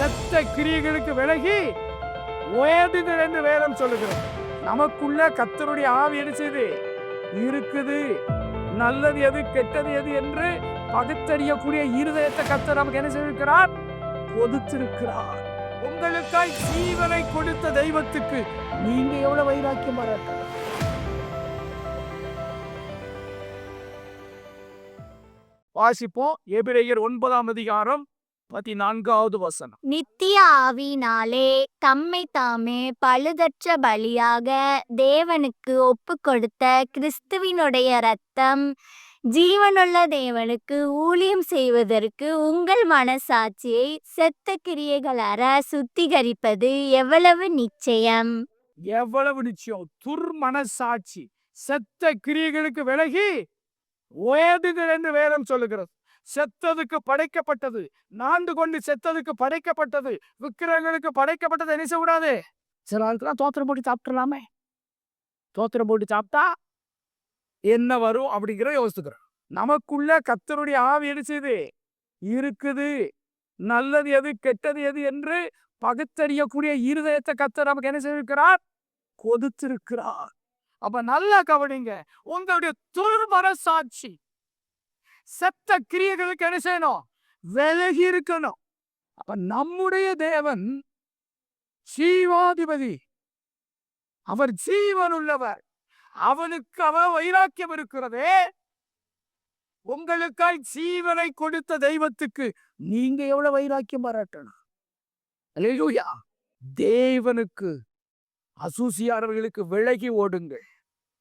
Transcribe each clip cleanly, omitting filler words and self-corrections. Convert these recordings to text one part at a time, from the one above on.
செத்த கிரியைகளுக்கு விலகி ஓடுங்கள் என்று வேதம் சொல்லுகிறது. நமக்குள்ள கர்த்தருடைய ஆவி என்ன செய்து இருக்குது. நல்லது எது கெட்டது எது என்று பகுத்தறியக்கூடிய இருதயத்தை கர்த்தர் நமக்கு என்ன செய்திருக்கிறார், கொடுத்திருக்கிறார். உங்களுக்காய் ஜீவனை கொடுத்த தெய்வத்துக்கு நீங்க எவ்வளவு வைராக்கியம் பாராட்ட. வாசிப்போம். எபிரேயர் 9ஆம் அதிகாரம் 14வது வசனம். நித்திய ஆவியினாலே தம்மை தாமே பழுதற்ற பலியாக தேவனுக்கு ஒப்பு கொடுத்த கிறிஸ்துவினுடைய இரத்தம் ஜீவனுள்ள தேவனுக்கு ஊழியம் செய்வதற்கு உங்கள் மனசாட்சியை செத்த கிரியைகள் அற சுத்திகரிப்பது எவ்வளவு நிச்சயம். எவ்வளவு நிச்சயம். துர்மனசாட்சி செத்த கிரியைகளுக்கு விலகி ஓடுங்கள் என்று வேதம் சொல்லுகிறது. செத்ததுக்கு படைக்கப்பட்டது, நான்கு கொண்டு செத்ததுக்கு படைக்கப்பட்டது, விக்கிரகங்களுக்கு படைக்கப்பட்டது என்ன செய்யக்கூடாது. சில ஆளுக்கெல்லாம் தோத்திரம் போட்டு சாப்பிட்டுலாமே. தோத்திரம் போட்டு சாப்பிட்டா என்ன வரும் அப்படிங்கிற யோசிக்கிறோம். நமக்குள்ள கர்த்தருடைய ஆவி என்ன செய்து இருக்குது. நல்லது எது கெட்டது எது என்று பகுத்தறியக்கூடிய இருதயத்தை கர்த்தர் நமக்கு என்ன செய்திருக்கிறார், கொடுத்திருக்கிறார். அப்ப நல்லா கவனிங்க. உங்களுடைய துர்மனசாட்சி செத்த கிரியைகளுக்கு என்ன செய்யணும், விலகி இருக்கணும். அப்ப நம்முடைய தேவன் ஜீவாதிபதி, அவர் ஜீவன் உள்ளவர். அவனுக்கு அவர் வைராக்கியம் இருக்கிறதே. உங்களுக்காய் ஜீவனை கொடுத்த தெய்வத்துக்கு நீங்க எவ்வளவு வைராக்கியம் பாராட்டணும். அல்லேலூயா. தேவனுக்கு அசூசியாரர்களுக்கு விலகி ஓடுங்கள்.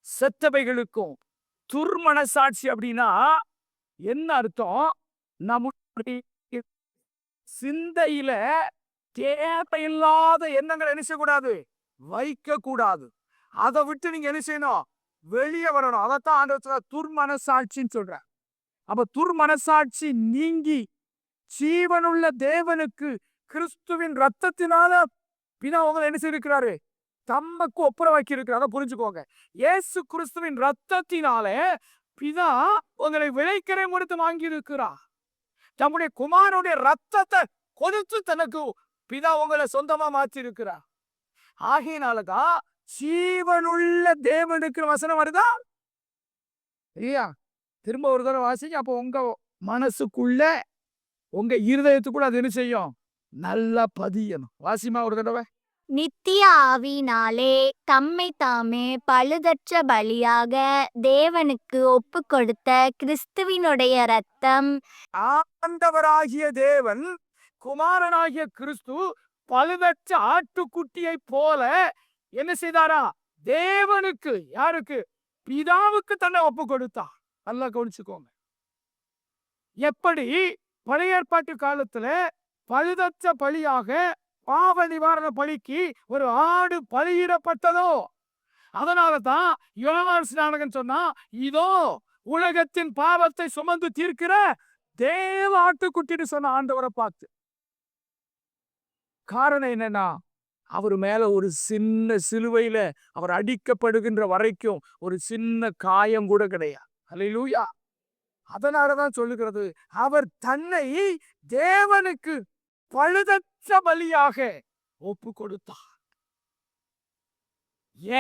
செத்தவைகளுக்கும் துர்மனசாட்சி அப்படின்னா என்ன அர்த்தம்? நம்முடைய சிந்தையில தேவையில்லாத எண்ணங்களை என்ன செய்யக்கூடாது, வைக்க கூடாது. அதை விட்டு நீங்க என்ன செய்யணும், வெளியே வரணும். அதைத்தான் ஆண்டவர் துர்மனசாட்சின்னு சொல்ற. அப்ப துர்மனசாட்சி நீங்கி ஜீவனுள்ள தேவனுக்கு கிறிஸ்துவின் ரத்தத்தினால பிதா உங்களை என்ன செய்திருக்கிறாரு, தம்மக்கு ஒப்புர வைக்க இருக்கிறார. புரிஞ்சுக்கோங்க. இயேசு கிறிஸ்துவின் ரத்தத்தினாலே பிதா உங்களை விலைக்கரை கொடுத்து வாங்கி இருக்கிறார். தம்முடைய குமாரனுடைய ரத்தத்தை கொடுத்து தனக்கு பிதா உங்களை சொந்தமா மாற்றி இருக்கிறார். ஆகையினாலதான் ஜீவனுள்ள தேவனுக்கு வசனம் வருதா இல்லையா? திரும்ப ஒரு தடவை வாசிங்க. அப்போ உங்க மனசுக்குள்ள உங்க இருதயத்துக்குள்ள அது என்ன செய்யும், நல்லா பதியணும். வாசிமா ஒரு தடவை. நித்திய ஆவியினாலே தம்மை தாமே பழுதற்ற பலியாக தேவனுக்கு ஒப்பு கொடுத்த கிறிஸ்துவினுடைய இரத்தம். ஆண்டவராகிய தேவன் குமாரனாகிய கிறிஸ்து பழுதற்ற ஆட்டுக்குட்டியை போல என்ன செய்தாரா, தேவனுக்கு, யாருக்கு, பிதாவுக்கு தன்னை ஒப்பு கொடுத்தார். நல்லா கவனிச்சுக்கோங்க. எப்படி பழைய ஏற்பாட்டு காலத்துல பழுதற்ற பலியாக பாவ நிவாரண பலிக்கு ஒரு ஆடு பலியிடப்பட்டதோ, அதனாலதான் யோவான் ஸ்நானகன் சொன்னா, இதோ உலகத்தின் பாவத்தை சுமந்து தீர்க்கிற தேவ ஆட்டுக்குட்டின்னு சொன்ன ஆண்டவரை பார்த்து. காரணம் என்னன்னா, அவர் மேல ஒரு சின்ன சிலுவையில அவர் அடிக்கப்படுகின்ற வரைக்கும் ஒரு சின்ன காயம் கூட கிடையாது. அல்லேலூயா. அதனாலதான் சொல்லுகிறது, அவர் தன்னை தேவனுக்கு பழுதற்ற பலியாக ஒப்பு கொடுத்தார்.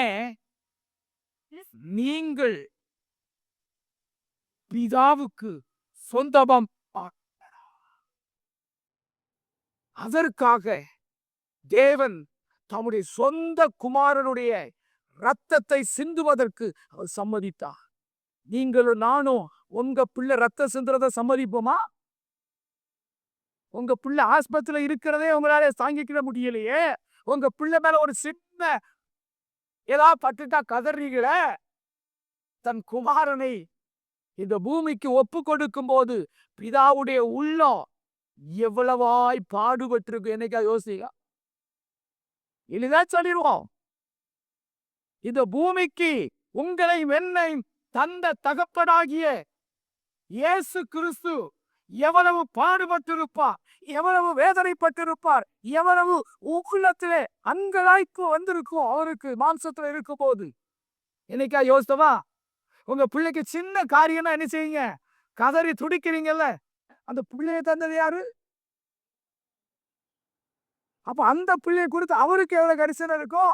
ஏன்? நீங்கள் பிதாவுக்கு சொந்தம். அதற்காக தேவன் தம்முடைய சொந்த குமாரனுடைய ரத்தத்தை சிந்துவதற்கு அவர் சம்மதித்தார். நீங்களும் நானும் உங்க பிள்ளை ரத்தம் சிந்துறத சம்மதிப்போமா? உங்க பிள்ளை ஆஸ்பத்திரியில இருக்கிறதே உங்களால தாங்கிக்கிட முடியலையே. உங்க பிள்ளை மேல ஒரு சின்ன ஏதாவது பட்டுட்டா கதறீங்களே. தன் குமாரனை இந்த பூமிக்கு ஒப்பு கொடுக்கும் போது பிதாவுடைய உள்ளம் எவ்வளவாய் பாடுபட்டிருக்கு. என்னைக்கா யோசிங்க. இனிதான் சொல்லிடுவோம். இந்த பூமிக்கு உங்களை என்னை தந்த தகப்பனாகிய இயேசு கிறிஸ்து எவ்வளவு பாடுபட்டிருப்பார், எவ்வளவு வேதனைப்பட்டிருப்பார், எவ்வளவு உள்ளத்திலே அங்கலாய்க்கு வந்திருக்கும் அவருக்கு மாம்சத்துல இருக்கும் போது. என்னைக்கா யோசித்தவா? உங்க பிள்ளைக்கு சின்ன காரியம்னா என்ன செய்யுங்க, கதறி துடிக்கிறீங்கல்ல, அந்த பிள்ளைய தந்தது யாரு? அப்ப அந்த பிள்ளையை குறித்து அவருக்கு எவ்வளவு கரிசனை இருக்கும்?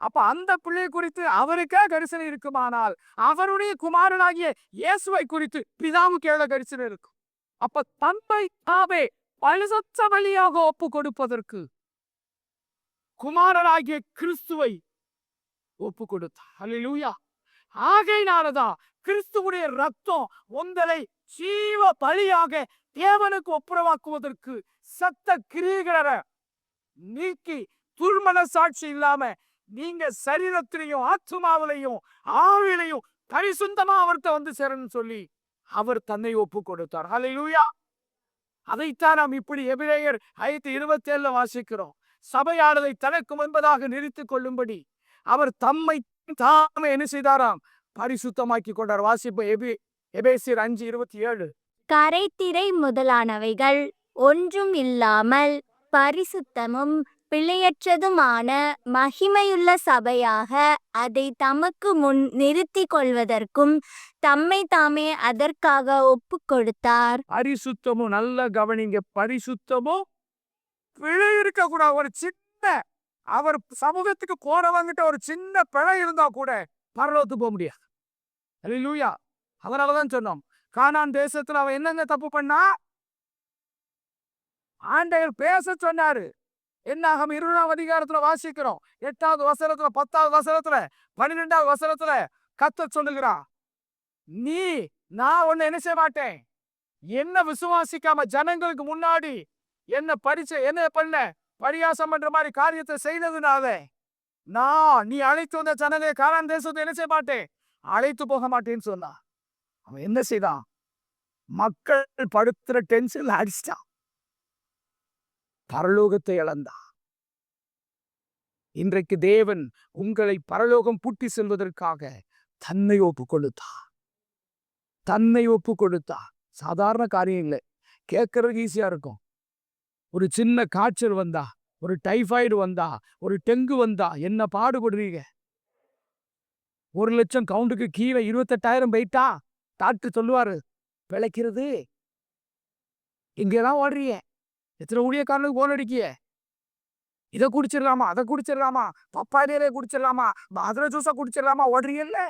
அப்ப அந்த பிள்ளை குறித்து அவருக்கே கரிசனை இருக்குமானால் அவருடைய குமாரனாகிய இயேசுவை குறித்து பிதாவுக்கு எவ்வளவு கரிசனை இருக்கும்? அப்ப தன்மை தாவே பரிசுத்த பலியாக ஒப்பு கொடுப்பதற்கு குமாரனாகிய கிறிஸ்துவை ஒப்பு கொடுத்தார். அல்லேலூயா. ஆகையினாலதான் கிறிஸ்துவுடைய ரத்தம் உங்களை ஜீவ பலியாக தேவனுக்கு ஒப்புரவாக்குவதற்கு சத்த கிரியைகளை நீக்கி துர்மன சாட்சி இல்லாம நீங்க சரீரத்திலையும் ஆத்மாவிலையும் ஆவிலையும் பரிசுத்தமா அவர்கிட்ட வந்து சேரன்னு சொல்லி அவர் தன்னை ஒப்பு கொடுத்தார். அல்லேலூயா. அதைத்தான் நாம் இப்படி எபிரேயர் 5:27 வாசிக்கிறோம். சபையானதை தனக்கு முன்பதாக நிறுத்திக் கொள்ளும்படி அவர் தம்மை தாமே என்ன செய்தாராம்? பரிசுத்தமாக்கி கொண்டார். வாசிப்பு எபேசியர் 5:27. கரைத்திரை முதலானவைகள் ஒன்றும் இல்லாமல் பரிசுத்தமும் பிழையற்றதுமான மகிமையுள்ள சபையாக அதை தமக்கு முன் நிறுத்தி கொள்வதற்கும் தம்மை தாமே அதற்காக ஒப்பு கொடுத்தார். பரிசுத்தமும் நல்ல கவனிங்க, பரிசுத்தமும் பிழை இருக்கக்கூடாது. ஒரு சின்ன அவர் சமூகத்துக்கு போறவங்கிட்ட ஒரு சின்ன பிழை இருந்தா கூட பரலோகத்துக்கு போக முடியாது. அல்லேலூயா. அதனாலதான் சொன்னோம், கானான் தேசத்துல அவன் என்னென்ன தப்பு பண்ணா ஆண்டவர் பேச சொன்னாரு. என்னாகும் 20ஆம் அதிகாரத்துல வாசிக்கிறோம். 8வது வசனத்துல 10வது வசனத்துல 12வது வசனத்துல கர்த்தர் சொல்லுகிறான், நான் ஒன்னு என்ன செய்ய மாட்டேன், என்ன விசுவாசிக்காம ஜனங்களுக்கு முன்னாடி என்ன பண்ண பரியாசம் பண்ற மாதிரி காரியத்தை செய்ததுனால நீ அழைத்து வந்த ஜனங்களை கானான் தேசத்தை என்ன செய்ய மாட்டேன், அழைத்து போக மாட்டேன்னு சொன்னா. அவன் என்ன செய்தான்? மக்கள் படுத்துற டென்ஷன்ல அடிச்சிட்டான். பரலோகத்தை இழந்தான். இன்றைக்கு தேவன் உங்களை பரலோகம் பூட்டி செல்வதற்காக தன்னை ஒப்பு கொடுத்தா. சாதாரண காரியம் இல்லை. கேட்கறதுக்கு ஈஸியா இருக்கும். ஒரு சின்ன காய்ச்சல் வந்தா, ஒரு டைபாய்டு வந்தா, ஒரு டெங்கு வந்தா என்ன பாடுபடுறீங்க? 1,00,000 கவுண்டுக்கு கீழே 28,000 போயிட்டா டாக்டர் சொல்லுவாரு, பிழைக்கிறது இங்கதான் ஓடுறிய. எத்தனை ஊழியக்காரனுக்கு போன் அடிக்கிய, இதை குடிச்சிடலாமா, அதை குடிச்சிடலாமா, பப்பாயிலே குடிச்சிடலாமா, மாதுளை ஜூஸா குடிச்சிடலாமா, ஓடுறீங்கல்ல.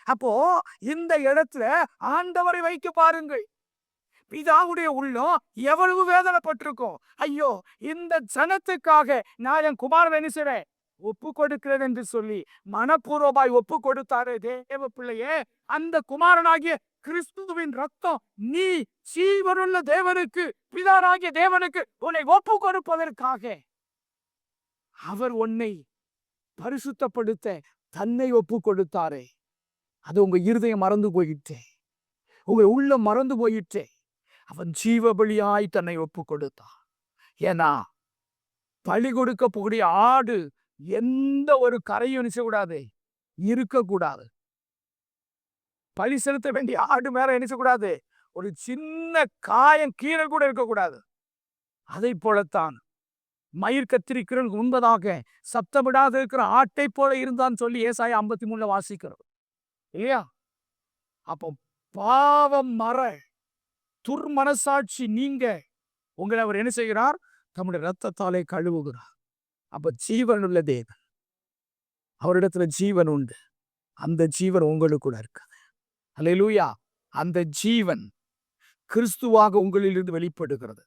அப்போ இந்த இடத்துல ஆண்டவரை வைக்க பாருங்கள். பிதாவுடைய உள்ளம் எவ்வளவு வேதனைப்பட்டிருக்கும். ஐயோ, இந்த ஜனத்துக்காக நான் என் குமாரன் என்ன செய்றேன், ஒப்பு கொடுக்கிறேன் என்று சொல்லி மனப்பூர்வமாய் ஒப்பு கொடுத்தாரே தேவ பிள்ளையே. அந்த குமாரனாகிய கிறிஸ்துவின் ரத்தம் நீ ஜீவனுள்ள தேவனுக்கு, பிதாராகிய தேவனுக்கு உன்னை ஒப்பு கொடுப்பதற்காக அவர் உன்னை பரிசுத்தப்படுத்த தன்னை ஒப்பு கொடுத்தாரே. அது உங்க இருதயம் மறந்து போயிட்டே, உங்க உள்ளம் மறந்து போயிட்டே. அவன் ஜீவபலியாய் தன்னை ஒப்பு கொடுத்தான். ஏன்னா பலி கொடுக்க போகிற ஆடு எந்த ஒரு கரையும் நினைச்சக்கூடாது, இருக்கக்கூடாது. பலி செலுத்த வேண்டிய ஆடு மேல நினைச்சக்கூடாது, ஒரு சின்ன காயம் கீழே கூட இருக்கக்கூடாது. அதை போலத்தான் மயிர் கத்திரிக்கிறவனுக்கு முன்பதாக சப்தமிடாத இருக்கிற ஆட்டை போல இருந்தான்னு சொல்லி ஏசாயா 53 வாசிக்கிறோம் இல்லையா? அப்போ பாவம் மற துர்மனசாட்சி நீங்க உங்களை அவர் என்ன செய்கிறார்? தம்முடைய ரத்தத்தாலே கழுவுகிறார். அப்ப ஜீவன் உள்ள தேவன், அவரிடத்துல ஜீவன் உண்டு. அந்த ஜீவன் உங்களுக்குள்ள இருக்குது. அல்லேலூயா. அந்த ஜீவன் கிறிஸ்துவாக உங்களிலிருந்து வெளிப்படுகிறது.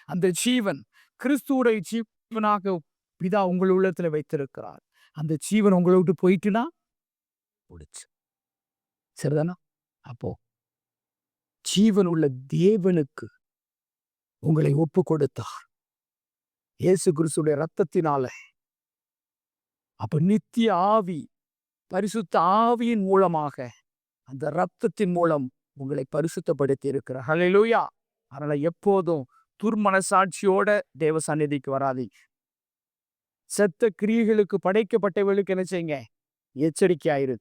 அந்த ஜீவன் கிறிஸ்துவுடைய ஜீவனாக பிதா உங்கள் உள்ளத்துல வைத்திருக்கிறார். அந்த ஜீவன் உங்களை விட்டு போயிட்டுனா முடிச்சு, சரிதானா? அப்போ ஜீவன் உள்ள தேவனுக்கு உங்களை ஒப்பு கொடுத்தார் இயேசு கிறிஸ்துடைய ரத்தத்தினால. அப்ப நித்திய ஆவி, பரிசுத்த ஆவியின் மூலமாக, அந்த ரத்தத்தின் மூலம் உங்களை பரிசுத்தப்படுத்தி இருக்கிறார். ஹல்லேலூயா. அதனால எப்போதும் துர்மனசாட்சியோட தேவ சந்நிதிக்கு வராதீங்க. செத்த கிரியைகளுக்கு படைக்கப்பட்டவர்களுக்கு என்ன செய்யுங்க? எச்சரிக்கையாயிரு.